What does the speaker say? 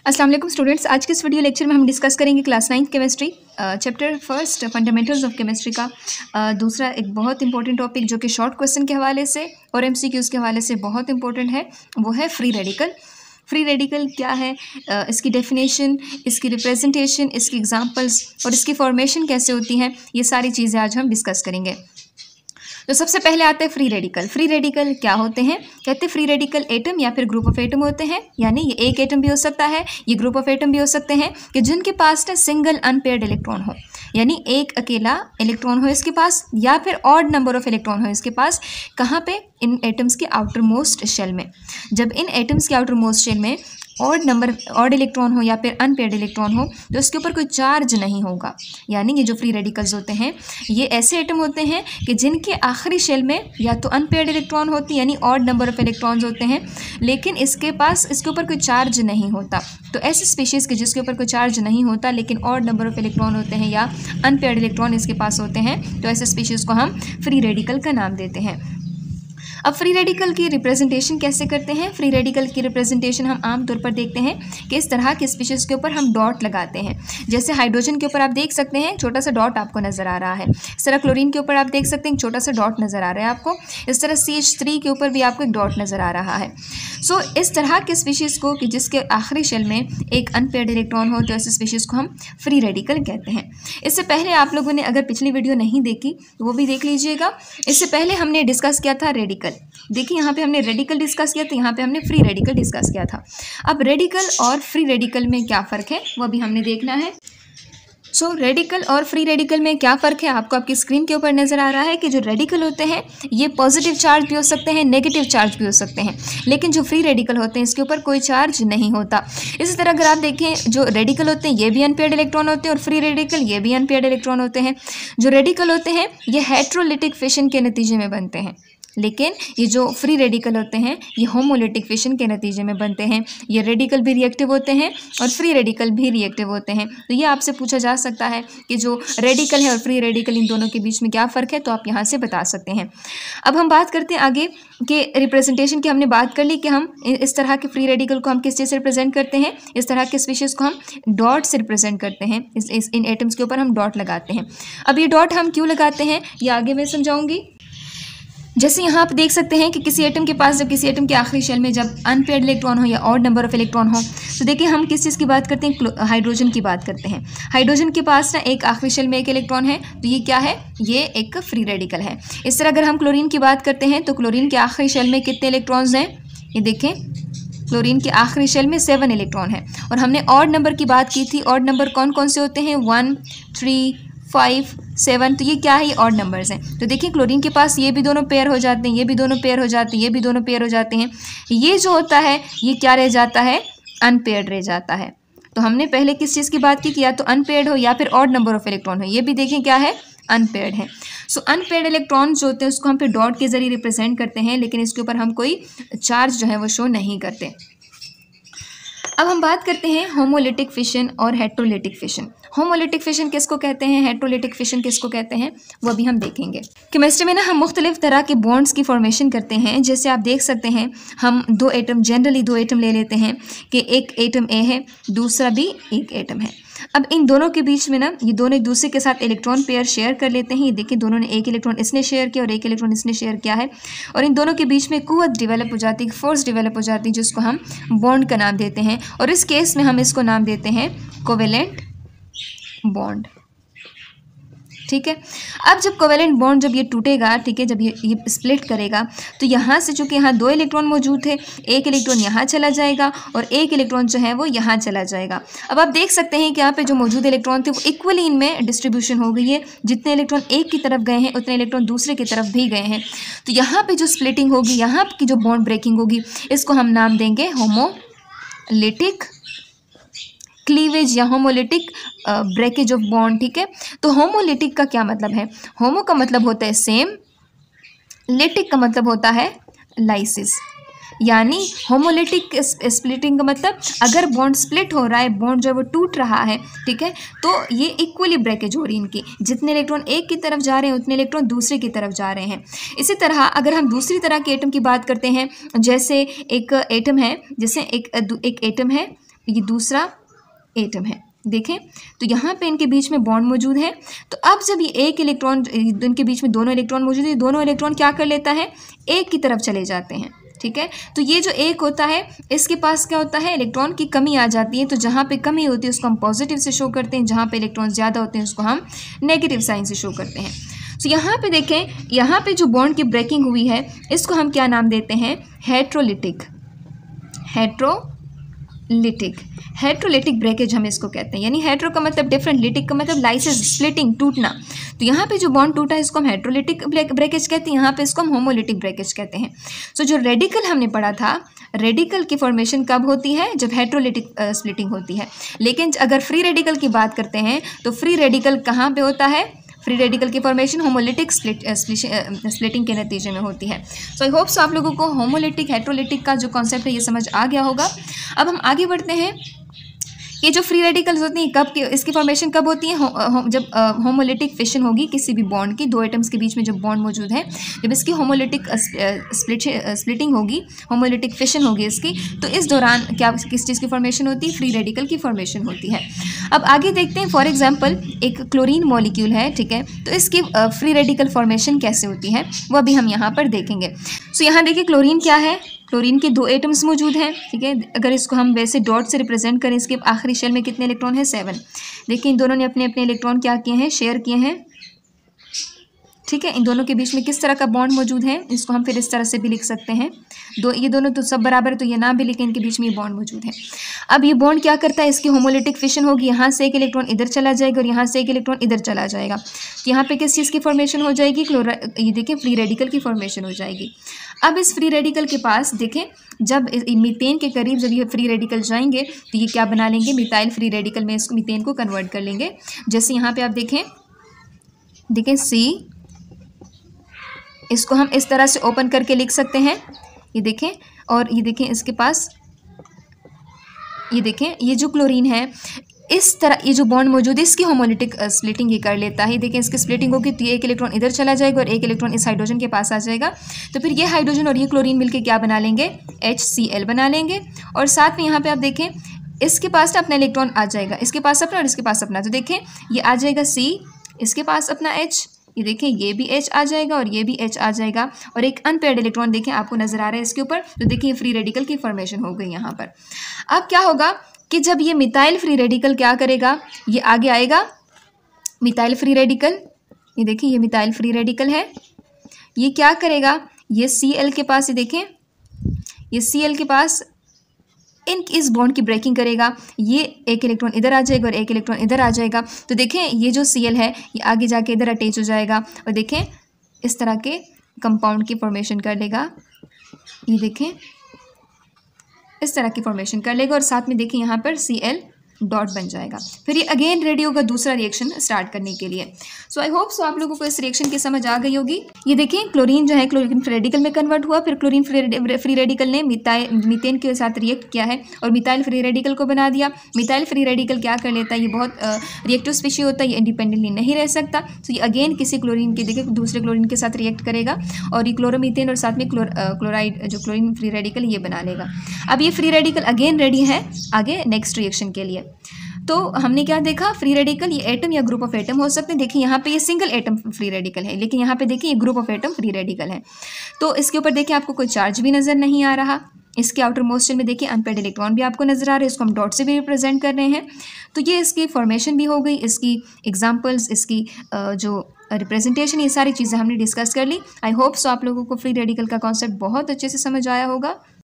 अस्सलाम वालेकुम स्टूडेंट्स। आज के इस वीडियो लेक्चर में हम डिस्कस करेंगे class 9 chemistry chapter first fundamentals of chemistry का दूसरा एक बहुत इंपॉर्टेंट टॉपिक जो कि शॉर्ट क्वेश्चन के हवाले से और एमसीक्यूज़ के हवाले से बहुत इंपॉर्टेंट है, वो है फ्री रेडिकल। फ्री रेडिकल क्या है, इसकी डेफिनेशन, इसकी रिप्रेजेंटेशन, इसकी एग्जांपल्स और इसकी फॉर्मेशन कैसे होती हैं, ये सारी चीज़ें आज हम डिस्कस करेंगे। तो सबसे पहले आते हैं फ्री रेडिकल। फ्री रेडिकल क्या होते हैं? कहते हैं फ्री रेडिकल एटम या फिर ग्रुप ऑफ एटम होते हैं, यानी ये एक एटम भी हो सकता है, ये ग्रुप ऑफ एटम भी हो सकते हैं कि जिनके पास ना सिंगल अनपेयर्ड इलेक्ट्रॉन हो, यानी एक अकेला इलेक्ट्रॉन हो इसके पास, या फिर ऑड नंबर ऑफ इलेक्ट्रॉन हो इसके पास। कहाँ पे? इन एटम्स के आउटर मोस्ट शेल में। जब इन एटम्स के आउटर मोस्ट शेल में ऑड इलेक्ट्रॉन हो या फिर अनपेयर्ड इलेक्ट्रॉन हो तो इसके ऊपर कोई चार्ज नहीं होगा। यानी ये जो फ्री रेडिकल्स होते हैं ये ऐसे एटम होते हैं कि जिनके आखिरी शेल में या तो अनपेयर्ड इलेक्ट्रॉन होती है, यानी ऑड नंबर ऑफ इलेक्ट्रॉन्स होते हैं, लेकिन इसके ऊपर कोई चार्ज नहीं होता। तो ऐसे स्पीशीज़ के जिसके ऊपर कोई चार्ज नहीं होता लेकिन ऑड नंबर ऑफ इलेक्ट्रॉन होते हैं या अनपेयर्ड इलेक्ट्रॉन इसके पास होते हैं, तो ऐसे स्पीशीज़ को हम फ्री रेडिकल का नाम देते हैं। अब फ्री रेडिकल की रिप्रेजेंटेशन कैसे करते हैं? फ्री रेडिकल की रिप्रेजेंटेशन हम आमतौर पर देखते हैं कि इस तरह के स्पीशीज़ के ऊपर हम डॉट लगाते हैं। जैसे हाइड्रोजन के ऊपर आप देख सकते हैं छोटा सा डॉट आपको नज़र आ रहा है। इस तरह क्लोरीन के ऊपर आप देख सकते हैं छोटा सा डॉट नज़र आ रहा है आपको। इस तरह CH3 के ऊपर भी आपको एक डॉट नज़र आ रहा है। सो इस तरह के स्पीशीज़ को कि जिसके आखिरी शेल में एक अनपेयर्ड इलेक्ट्रॉन हो, तो ऐसे स्पीशीज़ को हम फ्री रेडिकल कहते हैं। इससे पहले आप लोगों ने अगर पिछली वीडियो नहीं देखी तो वो भी देख लीजिएगा। इससे पहले हमने डिस्कस किया था रेडिकल। देखिए यहाँ पे हमने रेडिकल डिस्कस किया था, यहाँ पे हमने फ्री रेडिकल डिस्कस किया था। अब रेडिकल और फ्री रेडिकल में क्या फ़र्क है वो भी हमने देखना है। सो रेडिकल और फ्री रेडिकल में क्या फ़र्क है आपको आपकी स्क्रीन के ऊपर नज़र आ रहा है कि जो रेडिकल होते हैं ये पॉजिटिव चार्ज भी हो सकते हैं, नेगेटिव चार्ज भी हो सकते हैं, लेकिन जो फ्री रेडिकल होते हैं इसके ऊपर कोई चार्ज नहीं होता। इसी तरह अगर आप देखें जो रेडिकल होते हैं ये भी अनपेयर्ड इलेक्ट्रॉन होते हैं और फ्री रेडिकल ये भी अनपेयर्ड इलेक्ट्रॉन होते हैं। जो रेडिकल होते हैं ये हेट्रोलिटिक फिशन के नतीजे में बनते हैं, लेकिन ये जो फ्री रेडिकल होते हैं ये होमोलिटिक फिशन के नतीजे में बनते हैं। ये रेडिकल भी रिएक्टिव होते हैं और फ्री रेडिकल भी रिएक्टिव होते हैं। तो ये आपसे पूछा जा सकता है कि जो रेडिकल है और फ्री रेडिकल इन दोनों के बीच में क्या फ़र्क है, तो आप यहाँ से बता सकते हैं। अब हम बात करते हैं आगे कि रिप्रेजेंटेशन की। हमने बात कर ली कि हम इस तरह के फ्री रेडिकल को हम किस चीज़ से रिप्रेजेंट करते हैं। इस तरह के स्पीशीज़ को हम डॉट से रिप्रेजेंट करते हैं। इन एटम्स के ऊपर हम डॉट लगाते हैं। अब ये डॉट हम क्यों लगाते हैं ये आगे मैं समझाऊंगी। जैसे यहाँ आप देख सकते हैं कि किसी एटम के पास, जब किसी एटम के आखिरी शेल में जब अनपेयर्ड इलेक्ट्रॉन हो या ऑड नंबर ऑफ इलेक्ट्रॉन हो, तो देखिए हम किस चीज़ की बात करते हैं, हाइड्रोजन की बात करते हैं। हाइड्रोजन के पास ना एक आखिरी शेल में एक इलेक्ट्रॉन है, तो ये क्या है? ये एक फ्री रेडिकल है। इस तरह अगर हम क्लोरीन की बात करते हैं तो क्लोरीन के आखिरी शेल में कितने इलेक्ट्रॉन्स हैं? ये देखें, क्लोरीन के आखिरी शेल में 7 इलेक्ट्रॉन है। और हमने ऑड नंबर की बात की थी। ऑड नंबर कौन कौन से होते हैं? 1, 3, 5, 7। तो ये क्या है? ये ऑड नंबर्स हैं। तो देखिए क्लोरीन के पास ये भी दोनों पेयर हो जाते हैं, ये भी दोनों पेयर हो जाते हैं, ये भी दोनों पेयर हो जाते हैं। ये जो होता है ये क्या रह जाता है? अनपेयर्ड रह जाता है। तो हमने पहले किस चीज़ की बात की कि या तो अनपेयर्ड हो या फिर ऑड नंबर ऑफ इलेक्ट्रॉन हो। ये भी देखें क्या है? अनपेयर्ड है। सो अनपेयर्ड इलेक्ट्रॉन जो होते हैं उसको हम फिर डॉट के जरिए रिप्रेजेंट करते हैं, लेकिन इसके ऊपर हम कोई चार्ज जो है वो शो नहीं करते। अब हम बात करते हैं होमोलिटिक फिशन और हेट्रोलिटिक फिशन। होमोलिटिक फिशन किसको कहते हैं, हेट्रोलिटिक फिशन किसको कहते हैं, वो भी हम देखेंगे। केमिस्ट्री में ना हम मुख्तलिफ तरह के बॉन्ड्स की फॉर्मेशन करते हैं। जैसे आप देख सकते हैं हम जनरली दो एटम ले लेते हैं कि एक एटम ए है, दूसरा भी एक एटम है। अब इन दोनों के बीच में ना ये दोनों एक दूसरे के साथ इलेक्ट्रॉन पेयर शेयर कर लेते हैं। ये देखिए दोनों ने एक इलेक्ट्रॉन इसने शेयर किया और एक इलेक्ट्रॉन इसने शेयर किया है, और इन दोनों के बीच में कुव्वत डेवलप हो जाती है, फोर्स डेवलप हो जाती है, जिसको हम बॉन्ड का नाम देते हैं। और इस केस में हम इसको नाम देते हैं कोवेलेंट बॉन्ड। ठीक है। अब जब कोवेलेंट बॉन्ड जब ये टूटेगा, ठीक है, जब ये स्प्लिट करेगा, तो यहाँ से चूँकि यहाँ 2 इलेक्ट्रॉन मौजूद थे, एक इलेक्ट्रॉन यहाँ चला जाएगा और एक इलेक्ट्रॉन जो है वो यहाँ चला जाएगा। अब आप देख सकते हैं कि यहाँ पे जो मौजूद इलेक्ट्रॉन थे वो इक्वली इनमें डिस्ट्रीब्यूशन हो गई है। जितने इलेक्ट्रॉन एक की तरफ गए हैं उतने इलेक्ट्रॉन दूसरे की तरफ भी गए हैं। तो यहाँ पर जो स्प्लिटिंग होगी, यहाँ की जो बॉन्ड ब्रेकिंग होगी, इसको हम नाम देंगे होमोलिटिक क्लीवेज या होमोलिटिक ब्रेकेज ऑफ बॉन्ड। ठीक है। तो होमोलिटिक का क्या मतलब है? होमो का मतलब होता है सेम, लिटिक का मतलब होता है लाइसिस। यानी होमोलिटिक स्प्लिटिंग का मतलब अगर बॉन्ड स्प्लिट हो रहा है, बॉन्ड जो है वो टूट रहा है, ठीक है, तो ये इक्वली ब्रेकेज हो रही है इनकी। जितने इलेक्ट्रॉन एक की तरफ जा रहे हैं उतने इलेक्ट्रॉन दूसरे की तरफ जा रहे हैं। इसी तरह अगर हम दूसरी तरह के एटम की बात करते हैं, जैसे एक एटम है, जैसे एक एटम है ये दूसरा एटम है। देखें तो यहाँ पे इनके बीच में बॉन्ड मौजूद है। तो अब जब ये एक इलेक्ट्रॉन, इनके बीच में दोनों इलेक्ट्रॉन मौजूद है, दोनों इलेक्ट्रॉन क्या कर लेता है, एक की तरफ चले जाते हैं। ठीक है, तो ये जो एक होता है इसके पास क्या होता है, इलेक्ट्रॉन की कमी आ जाती है। तो जहाँ पे कमी होती है उसको हम पॉजिटिव से शो करते हैं, जहाँ पे इलेक्ट्रॉन ज़्यादा होते हैं उसको हम नेगेटिव साइन से शो करते हैं। तो यहाँ पे देखें, यहाँ पे जो बॉन्ड की ब्रेकिंग हुई है इसको हम क्या नाम देते हैं, हेट्रोलिटिक। हेट्रोलिटिक ब्रेकेज हम इसको कहते हैं। यानी हेट्रो का मतलब डिफरेंट, लिटिक का मतलब लाइसिस, स्प्लिटिंग, टूटना। तो यहाँ पे जो बॉन्ड टूटा है इसको हम हेट्रोलिटिक ब्रेकेज कहते हैं, यहाँ पे इसको हम होमोलिटिक ब्रेकेज कहते हैं। सो जो रेडिकल हमने पढ़ा था, रेडिकल की फॉर्मेशन कब होती है, जब हेट्रोलिटिक स्प्लिटिंग होती है। लेकिन अगर फ्री रेडिकल की बात करते हैं तो फ्री रेडिकल कहाँ पे होता है, फ्री रेडिकल की फॉर्मेशन होमोलिटिक स्प्लिटिंग के नतीजे में होती है। सो आई होप सो आप लोगों को होमोलिटिक हेट्रोलिटिक का जो कॉन्सेप्ट है ये समझ आ गया होगा। अब हम आगे बढ़ते हैं। ये जो फ्री रेडिकल्स होती हैं कब, इसकी फॉर्मेशन कब होती है, जब होमोलिटिक फिशन होगी किसी भी बॉन्ड की, दो एटम्स के बीच में जो बॉन्ड मौजूद है, जब इसकी होमोलिटिक स्प्लिटिंग होगी, होमोलिटिक फिशन होगी इसकी, तो इस दौरान क्या, किस चीज़ की फॉर्मेशन होती है, फ्री रेडिकल की फॉर्मेशन होती है। अब आगे देखते हैं। फॉर एग्जाम्पल एक क्लोरीन मॉलिक्यूल है, ठीक है, तो इसकी फ्री रेडिकल फॉर्मेशन कैसे होती है वो अभी हम यहाँ पर देखेंगे। सो यहाँ देखिए क्लोरीन क्या है, क्लोरीन के दो एटम्स मौजूद हैं। ठीक है, अगर इसको हम वैसे डॉट से रिप्रेजेंट करें, इसके आखिरी शेल में कितने इलेक्ट्रॉन हैं, 7। देखिए इन दोनों ने अपने अपने इलेक्ट्रॉन क्या किए हैं, शेयर किए हैं। ठीक है, इन दोनों के बीच में किस तरह का बॉन्ड मौजूद है, इसको हम फिर इस तरह से भी लिख सकते हैं, ये दोनों तो सब बराबर है तो ये ना भी लिखें, इनके बीच में ये बॉन्ड मौजूद है। अब ये बॉन्ड क्या करता है, इसकी होमोलिटिक फिशन होगी, यहाँ से एक इलेक्ट्रॉन इधर चला जाएगा और यहाँ से एक इलेक्ट्रॉन इधर चला जाएगा। तो यहाँ पे किस चीज़ की फॉर्मेशन हो जाएगी, ये देखें फ्री रेडिकल की फॉर्मेशन हो जाएगी। अब इस फ्री रेडिकल के पास देखें, जब मीथेन के करीब जब ये फ्री रेडिकल जाएंगे तो ये क्या बना लेंगे, मिथाइल फ्री रेडिकल में इसको मीथेन को कन्वर्ट कर लेंगे। जैसे यहाँ पे आप देखें सी, इसको हम इस तरह से ओपन करके लिख सकते हैं, ये देखें। और ये देखें इसके पास, ये देखें ये जो क्लोरीन है इस तरह, ये जो बॉन्ड मौजूद है इसकी होमोलिटिक स्प्लिटिंग ये कर लेता है। देखें इसकी स्प्लिटिंग होगी तो एक इलेक्ट्रॉन इधर चला जाएगा और एक इलेक्ट्रॉन इस हाइड्रोजन के पास आ जाएगा। तो फिर ये हाइड्रोजन और ये क्लोरीन मिलके क्या बना लेंगे, HCl बना लेंगे। और साथ में यहाँ पे आप देखें इसके पास अपना इलेक्ट्रॉन आ जाएगा, इसके पास अपना और इसके पास अपना। तो देखें ये आ जाएगा C, इसके पास अपना H, ये देखें ये भी H आ जाएगा और ये भी H आ जाएगा। और एक अनपेयर्ड इलेक्ट्रॉन देखें आपको नजर आ रहा है इसके ऊपर। तो देखिए फ्री रेडिकल की फॉर्मेशन हो गई यहाँ पर। अब क्या होगा कि जब ये मिथाइल फ्री रेडिकल क्या करेगा, ये आगे आएगा मिथाइल फ्री रेडिकल, ये देखिए ये मिथाइल फ्री रेडिकल है, ये क्या करेगा, ये Cl के पास, ये देखें ये Cl के पास इस बॉन्ड की ब्रेकिंग करेगा, ये एक इलेक्ट्रॉन इधर आ जाएगा और एक इलेक्ट्रॉन इधर आ जाएगा। तो देखें ये जो Cl है ये आगे जाके इधर अटैच हो जाएगा और देखें इस तरह के कंपाउंड की फॉर्मेशन कर लेगा, ये देखें इस तरह की फॉर्मेशन कर लेगा। और साथ में देखिए यहाँ पर Cl डॉट बन जाएगा। फिर ये अगेन रेडी होगा दूसरा रिएक्शन स्टार्ट करने के लिए। सो आई होप सो आप लोगों को इस रिएक्शन की समझ आ गई होगी। ये देखिए क्लोरीन जो है क्लोरीन फ्री रेडिकल में कन्वर्ट हुआ, फिर क्लोरीन फ्री रेडिकल ने मीथेन के साथ रिएक्ट किया है और मिथाइल फ्री रेडिकल को बना दिया। मिथाइल फ्री रेडिकल क्या कर लेता है, ये बहुत रिएक्टिव स्पीशी होता है, ये इंडिपेंडेंटली नहीं रह सकता। तो ये अगेन किसी क्लोरीन के देखिए दूसरे क्लोरीन के साथ रिएक्ट करेगा और ये क्लोरोमीथेन और साथ में क्लोराइड जो क्लोरीन फ्री रेडिकल ये बना लेगा। अब ये फ्री रेडिकल अगेन रेडी है आगे नेक्स्ट रिएक्शन के लिए। तो हमने क्या देखा, फ्री रेडिकल ये एटम या ग्रुप ऑफ एटम हो सकते हैं। देखिए यहाँ पे ये सिंगल एटम फ्री रेडिकल है, लेकिन यहाँ पे देखिए ये group of atom free radical है। तो इसके ऊपर देखिए आपको कोई चार्ज भी नज़र नहीं आ रहा। इसके आउटर मोस्ट शेल में देखिए अनपेयर्ड इलेक्ट्रॉन भी आपको नजर आ रहे हैं, इसको हम डॉट से भी रिप्रेजेंट कर रहे हैं। तो ये इसकी फॉर्मेशन भी हो गई, इसकी एग्जाम्पल्स, इसकी जो रिप्रेजेंटेशन, ये सारी चीज़ें हमने डिस्कस कर ली। आई होप सो आप लोगों को फ्री रेडिकल का कॉन्सेप्ट बहुत अच्छे से समझ आया होगा।